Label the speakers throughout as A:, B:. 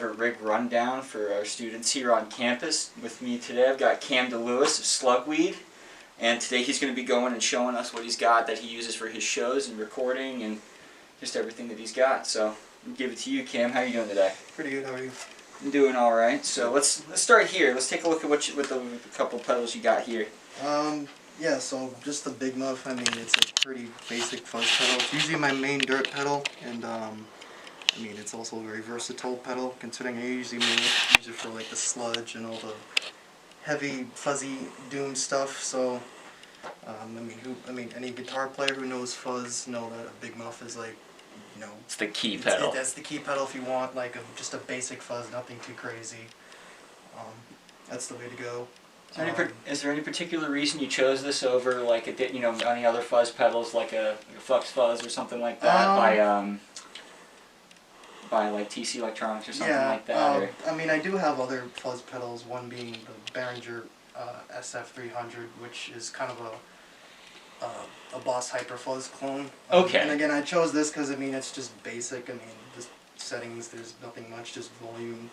A: a rig rundown for our students here on campus. With me today I've got Cam DeLouis of SlugWeed, and today he's going to be going and showing us what he's got that he uses for his shows and recording and just everything that he's got. So I'll give it to you, Cam. How are you doing today?
B: Pretty good. How are you?
A: I'm doing all right. So let's start here. Let's take a look at what the couple pedals you got here.
B: Yeah, so just the Big Muff, I mean, it's a pretty basic fuzz pedal. It's usually my main dirt pedal, and I mean, it's also a very versatile pedal, considering I usually use it for like the sludge and all the heavy, fuzzy doom stuff. So, I mean, any guitar player who knows fuzz know that a Big Muff is like, you know,
A: it's the key pedal.
B: That's the key pedal if you want like just a basic fuzz, nothing too crazy. That's the way to go.
A: Is there any particular reason you chose this over like any other fuzz pedals, like a Flux Fuzz or something like that by like TC Electronics or something like that?
B: I mean, I do have other fuzz pedals. One being the Behringer SF300, which is kind of a Boss Hyper Fuzz clone.
A: Okay.
B: And again, I chose this because I mean it's just basic. I mean, the settings, there's nothing much, just volume,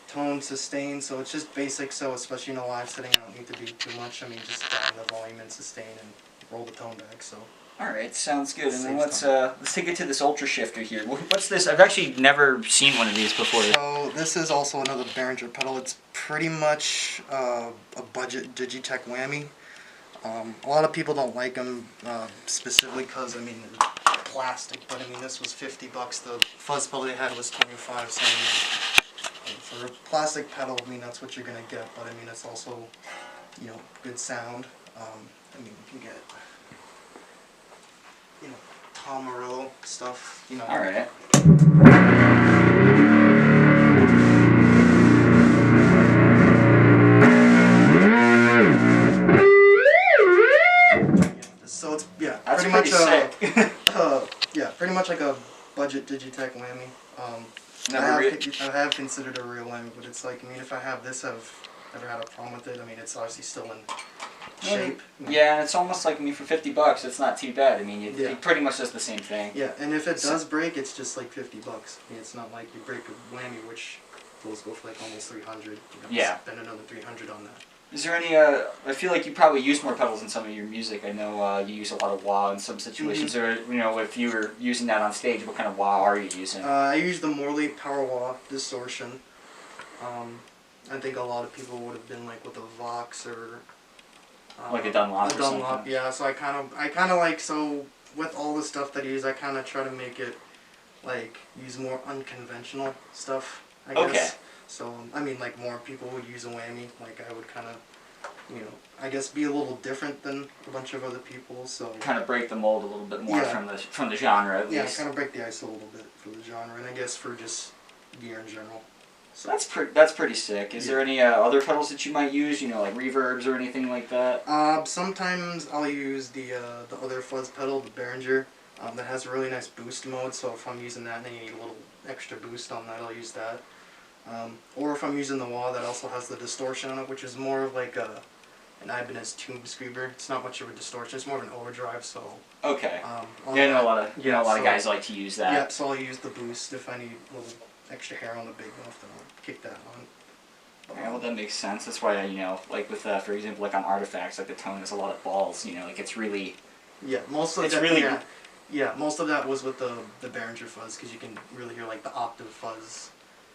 B: tone, sustain, so it's just basic. So especially in a live setting, I don't need to do too much. I mean, just down the volume and sustain and roll the tone back. So. All
A: right, sounds good. And then let's take it to this Ultra Shifter here. What's this? I've actually never seen one of these before.
B: So this is also another Behringer pedal. It's pretty much a budget Digitech whammy. A lot of people don't like them specifically because I mean they're plastic, but I mean this was $50. The fuzz pedal they had was $25. So for a plastic pedal, I mean that's what you're gonna get. But I mean it's also, you know, good sound. I mean you can get, you know, Tom Morello stuff. You know.
A: All right.
B: So it's
A: that's
B: pretty much
A: sick.
B: pretty much like a budget Digitech whammy. I have considered a real whammy, but it's like, I mean, if I have this, I've never had a problem with it. I mean, it's obviously still in shape.
A: Yeah, and it's almost like, I mean, for $50, it's not too bad. I mean, it pretty much does the same thing.
B: Yeah, and if it does break, it's just like $50. I mean, it's not like you break a whammy, which those go for like almost 300. You know, spend another 300 on that.
A: Is there any, I feel like you probably use more pedals in some of your music. I know you use a lot of wah in some situations. Or, you know, if you were using that on stage, what kind of wah are you using?
B: I use the Morley Power Wah Distortion. I think a lot of people would have been like with a Vox or...
A: like a Dunlop or something.
B: Yeah. So I kind of like, so with all the stuff that I use, I kind of try to make it, like, use more unconventional stuff, I guess.
A: Okay.
B: So, I mean, like, more people would use a whammy. Like, I would kind of, you know, I guess be a little different than a bunch of other people, so...
A: Kind of break the mold a little bit more from the genre, at least.
B: Yeah, kind of break the ice a little bit for the genre, and I guess for just gear in general. So.
A: That's pretty sick. Is there any other pedals that you might use, you know, like reverbs or anything like that?
B: Sometimes I'll use the other fuzz pedal, the Behringer, that has a really nice boost mode, so if I'm using that and I need a little extra boost on that, I'll use that. Or if I'm using the wah that also has the distortion on it, which is more of like an Ibanez Tomb Screamer. It's not much of a distortion, it's more of an overdrive, so...
A: Okay. I know a lot of guys like to use that.
B: Yeah, so I'll use the boost if I need a little extra hair on the Big Muff, then I'll kick that on.
A: Yeah, well, that makes sense. That's why, you know, like with, for example, like on Artifacts, like the tone has a lot of balls, you know, like it's really...
B: Yeah, most of that was with the Behringer fuzz, because you can really hear like the octave fuzz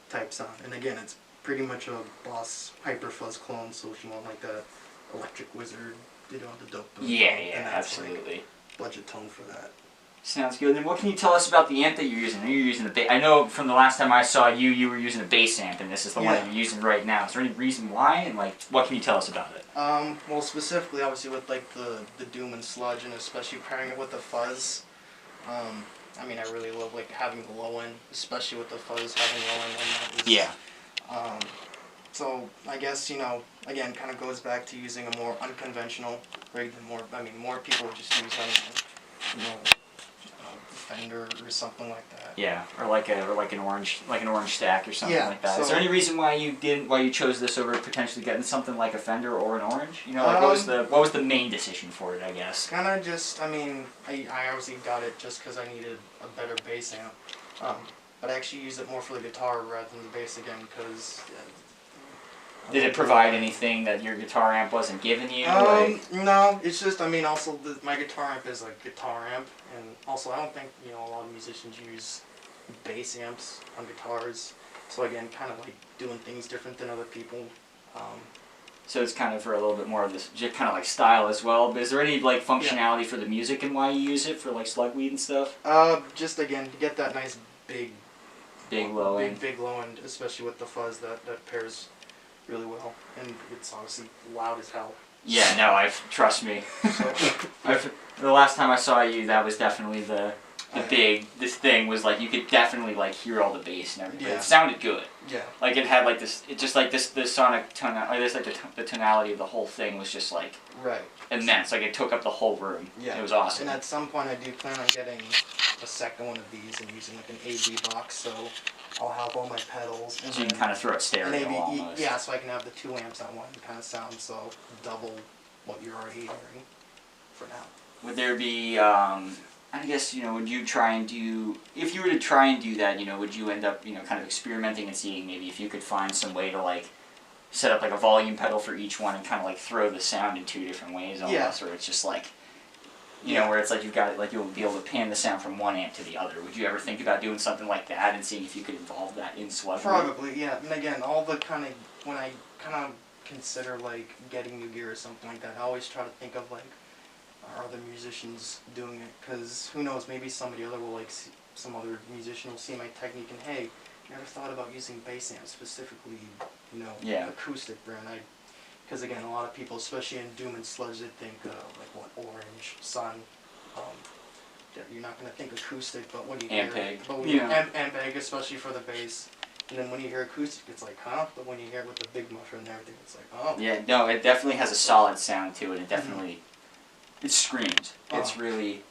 B: type sound. And again, it's pretty much a Boss Hyper Fuzz clone, so if you want like that Electric Wizard, you know, the dope.
A: Yeah, absolutely.
B: Like budget tone for that.
A: Sounds good. And then what can you tell us about the amp that you're using? You're using the bass. I know from the last time I saw you, you were using a bass amp, and this is the one that you're using right now. Is there any reason why, and like, what can you tell us about it?
B: Well, specifically, obviously, with like the doom and sludge, and especially pairing it with the fuzz. I mean, I really love like having the low end, especially with the fuzz having low end on that.
A: Yeah.
B: So I guess, you know, again, kind of goes back to using a more unconventional rig than more people just use you know, Fender or something like that.
A: Yeah, or like an orange stack or something like that.
B: So,
A: is there any reason why you chose this over potentially getting something like a Fender or an orange? You know, like what was the main decision for it, I guess?
B: Kind of just, I mean, I obviously got it just because I needed a better bass amp. but I actually use it more for the guitar rather than the bass again, because.
A: Did it provide anything that your guitar amp wasn't giving you?
B: No, it's just, I mean, also my guitar amp is a guitar amp, and also I don't think, you know, a lot of musicians use bass amps on guitars, so again, kind of like doing things different than other people.
A: So it's kind of for a little bit more of this, just kind of like style as well. But is there any like functionality for the music and why you use it for like SlugWeed and stuff?
B: Just again, to get that nice big
A: low end.
B: Big low end, especially with the fuzz that pairs really well, and it's obviously loud as hell.
A: Yeah, no, trust me. The last time I saw you, that was definitely this thing was like, you could definitely like hear all the bass and everything.
B: Yeah.
A: It sounded good.
B: Yeah.
A: Like it had like this, it just like this sonic tone, or this like the tonality of the whole thing was just like immense. Like it took up the whole room.
B: Yeah.
A: It was awesome.
B: And at some point I do plan on getting a second one of these and using like an AV box, so I'll have all my pedals. And
A: so you can kind of throw it stereo almost.
B: Yeah, so I can have the 2 amps on one and kind of sound so double what you're already hearing for now.
A: Would there be, I guess, you know, would you try and do, if you were to try and do that, you know, would you end up, you know, kind of experimenting and seeing maybe if you could find some way to like set up like a volume pedal for each one and kind of like throw the sound in 2 different ways almost, or it's just like, you know, where it's like you've got it, like you'll be able to pan the sound from one amp to the other. Would you ever think about doing something like that and seeing if you could involve that in SlugWeed?
B: Probably, yeah. And again, all the kind of, when I kind of consider like getting new gear or something like that, I always try to think of like, are other musicians doing it? Because who knows, maybe somebody other will like, some other musician will see my technique and hey, never thought about using bass amps specifically, you know, acoustic brand. Because again, a lot of people, especially in doom and sludge, they think like what, Orange, Sun. You're not going to think acoustic, but when you hear Ampeg, especially for the bass. And then when you hear acoustic, it's like, huh? But when you hear it with the big muffler and everything, it's like, oh.
A: Yeah, no, it definitely has a solid sound to it. It definitely, it screams. It's really,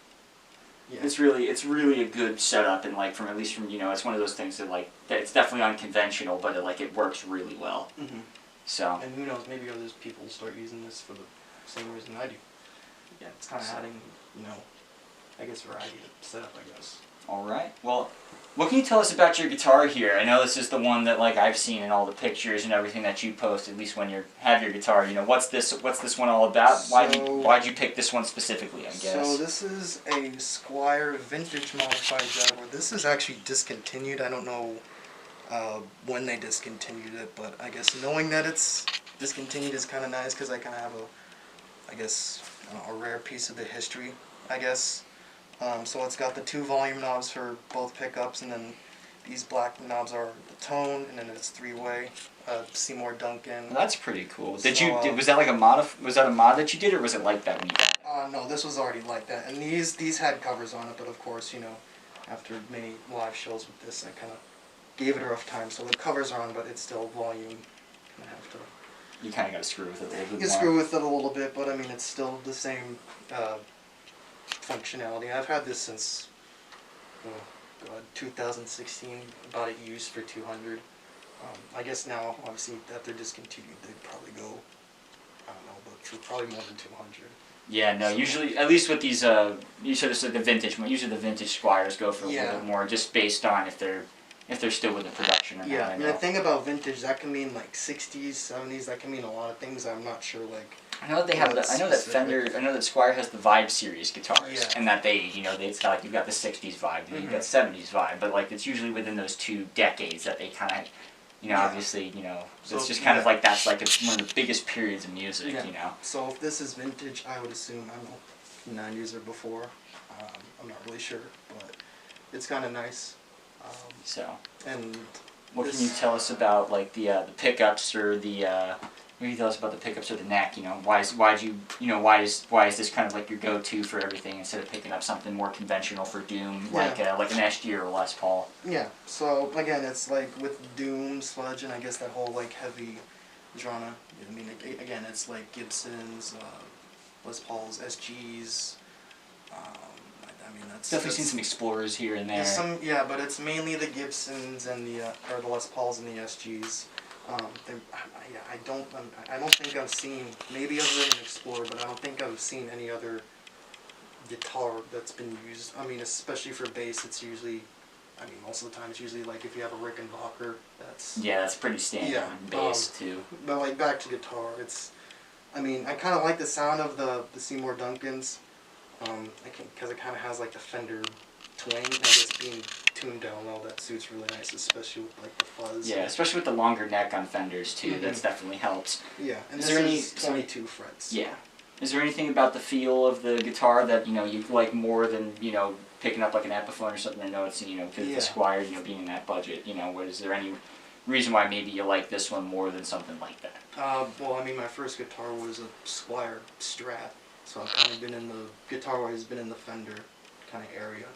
A: it's really a good setup, and like from at least from, you know, it's one of those things that like that it's definitely unconventional, but it works really well. So.
B: And who knows, maybe other people will start using this for the same reason I do. Yeah, it's kind of adding, you know, I guess variety to setup, I guess.
A: All right. Well, what can you tell us about your guitar here? I know this is the one that like I've seen in all the pictures and everything that you post, at least when you have your guitar. You know, what's this one all about? Why'd you pick this one specifically, I guess?
B: So this is a Squire vintage modified Jaguar. This is actually discontinued. I don't know when they discontinued it, but I guess knowing that it's discontinued is kind of nice because I kind of have a rare piece of the history, I guess. So it's got the 2 volume knobs for both pickups, and then these black knobs are the tone, and then it's 3-way. Seymour Duncan.
A: Well, that's pretty cool. Was that like a mod? Was that a mod that you did, or was it like that when you got it?
B: No, this was already like that, and these had covers on it, but of course, you know, after many live shows with this, I kind of gave it a rough time. So the covers are on, but it's still volume.
A: You kind of got to screw with it a little bit more.
B: You screw with it a little bit, but I mean, it's still the same functionality. I've had this since 2016. Bought it used for $200. I guess now, obviously, that they're discontinued, they'd probably go, I don't know, but for probably more than $200.
A: Yeah, no. Usually, at least with these, you said it's like the vintage. Usually, the vintage Squires go for a little bit more, just based on if they're still with the production or not.
B: Yeah, and the thing about vintage, that can mean like 60s, 70s. That can mean a lot of things. I'm not sure, like.
A: I know that they have I know that Fender. I know that Squire has the Vibe series guitars, and that it's got like you've got the '60s vibe, and you've got '70s vibe, but like it's usually within those 2 decades that they kind of, you know, obviously, you know, so it's just kind of like that's like one of the biggest periods of music, you know.
B: So if this is vintage, I would assume I don't know, 90s or before. I'm not really sure, but it's kind of nice. And
A: what can you tell us about like the pickups or the? What can you tell us about the pickups or the neck? You know, why is this kind of like your go-to for everything instead of picking up something more conventional for doom, like an SG or a Les Paul?
B: Yeah. So again, it's like with doom, sludge, and I guess that whole like heavy genre. I mean, again, it's like Gibsons, Les Pauls, SGs. I mean, that's
A: definitely seen some Explorers here and there.
B: But it's mainly the Gibsons and the Les Pauls and the SGs. I don't think I've seen, maybe other than an Explorer, but I don't think I've seen any other guitar that's been used. I mean, especially for bass, it's usually I mean, most of the time it's usually like if you have a Rickenbacker, that's...
A: Yeah, that's pretty standard.
B: Yeah,
A: Bass too.
B: But like back to guitar, I mean, I kind of like the sound of the Seymour Duncans, because it kind of has like the Fender twang, I guess being tuned down low, that suits really nice, especially with like the fuzz.
A: Yeah, especially with the longer neck on Fenders too,
B: Mm-hmm.
A: that's definitely helps.
B: Yeah, and
A: Is
B: this
A: there any
B: is 22 frets.
A: Yeah. Is there anything about the feel of the guitar that, you like more than, picking up like an Epiphone or something? I know it's, the Squire, being in that budget, is there any reason why maybe you like this one more than something like that?
B: Well, I mean, my first guitar was a Squire Strat, so I've kind of been in the, guitar-wise, been in the Fender kind of area.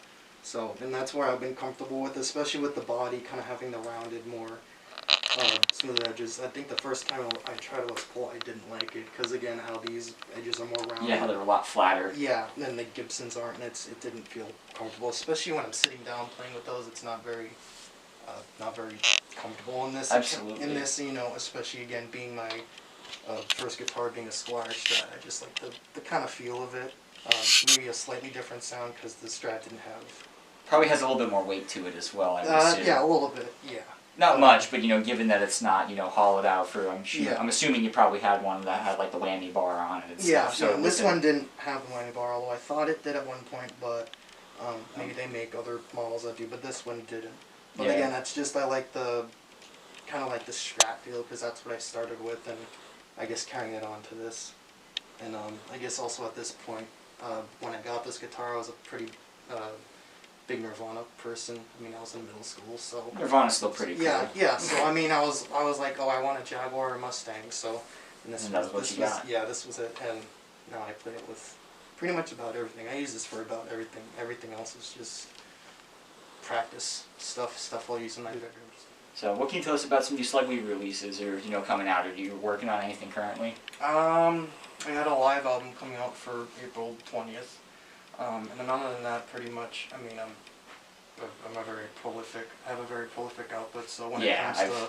B: So, and that's where I've been comfortable with, especially with the body kind of having the rounded, more smooth edges. I think the first time I tried a Les Paul, I didn't like it, because again, how these edges are more rounded.
A: Yeah, how they're a lot flatter.
B: Yeah, and the Gibsons aren't, and it didn't feel comfortable, especially when I'm sitting down playing with those. It's not very comfortable in this.
A: Absolutely.
B: In this, especially again being my first guitar, being a Squire Strat, I just like the kind of feel of it. Maybe a slightly different sound because the Strat didn't have.
A: Probably has a little bit more weight to it as well, I would assume.
B: Yeah, a little bit. Yeah.
A: Not much, but given that it's not hollowed out for,
B: Yeah.
A: I'm assuming you probably had one that had like the whammy bar on it and
B: Yeah,
A: stuff. So
B: yeah, this one didn't have the whammy bar, although I thought it did at one point, but maybe they make other models that do, but this one didn't. But
A: Yeah.
B: again, that's just, I like the, kind of like the Strat feel, because that's what I started with, and I guess carrying it on to this. And I guess also at this point, when I got this guitar, I was a pretty big Nirvana person. I mean, I was in middle school, so...
A: Nirvana's still pretty cool.
B: Yeah, so I mean, I was like, oh, I want a Jaguar or Mustang, so...
A: And that's what you got.
B: Yeah, this was it, and now I play it with pretty much about everything. I use this for about everything. Everything else is just practice stuff I'll use in my bedroom.
A: So what can you tell us about some new SlugWeed releases or, coming out? Are you working on anything currently?
B: I had a live album coming out for April 20th. And then other than that, pretty much, I mean, I have a very prolific output, so when it comes to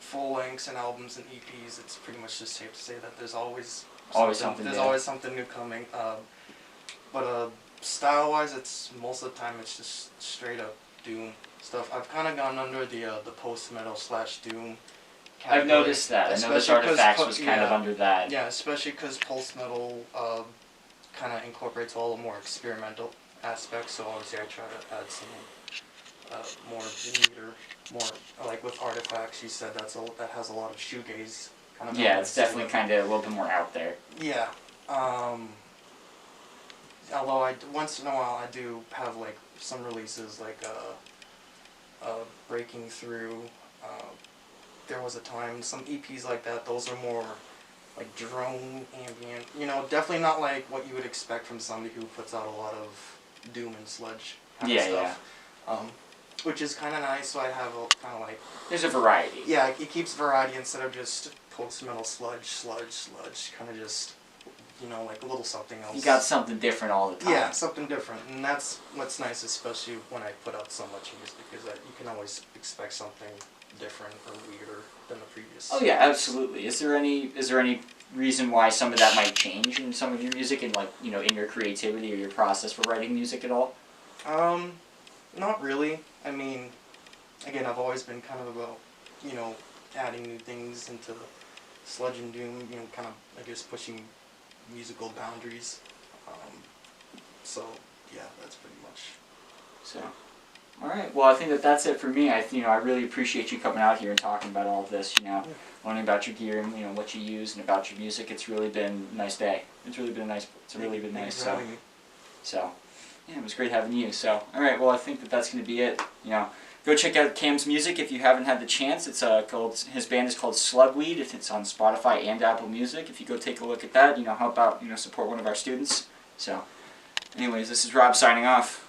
B: full lengths and albums and EPs, it's pretty much just safe to say that there's always something new coming. But style-wise, it's most of the time it's just straight up doom stuff. I've kind of gone under the post-metal / doom category.
A: I've noticed that. I noticed Artifacts was kind of under that.
B: Yeah, especially because post-metal kind of incorporates all the more experimental aspects, so obviously I try to add some more meter, more like with Artifacts. You said that has a lot of shoegaze kind of.
A: Yeah, it's definitely kind of a little bit more out there.
B: Yeah, although once in a while I do have like some releases like Breaking Through. There was a time some EPs like that. Those are more like drone ambient, definitely not like what you would expect from somebody who puts out a lot of doom and sludge kind of stuff. Yeah. Which is kind of nice, so I have a kind of like...
A: There's a variety.
B: Yeah, it keeps variety instead of just post-metal sludge, kind of just, like a little something else.
A: You got something different all the time.
B: Yeah, something different, and that's what's nice, especially when I put out so much music, is that you can always expect something different or weirder than the previous.
A: Oh yeah, absolutely. Is there any reason why some of that might change in some of your music and like, in your creativity or your process for writing music at all?
B: Not really. I mean, again, I've always been kind of about, adding new things into sludge and doom, kind of, I guess, pushing musical boundaries. So, yeah, that's pretty much.
A: So, all right. Well, I think that's it for me. I really appreciate you coming out here and talking about all of this, learning about your gear and, what you use and about your music. It's really been a nice day. It's really been nice. So, yeah, it was great having you. So, all right. Well, I think that's going to be it. Go check out Cam's music if you haven't had the chance. It's his band is called SlugWeed. It's on Spotify and Apple Music. If you go take a look at that, help out, support one of our students. So, anyways, this is Rob signing off.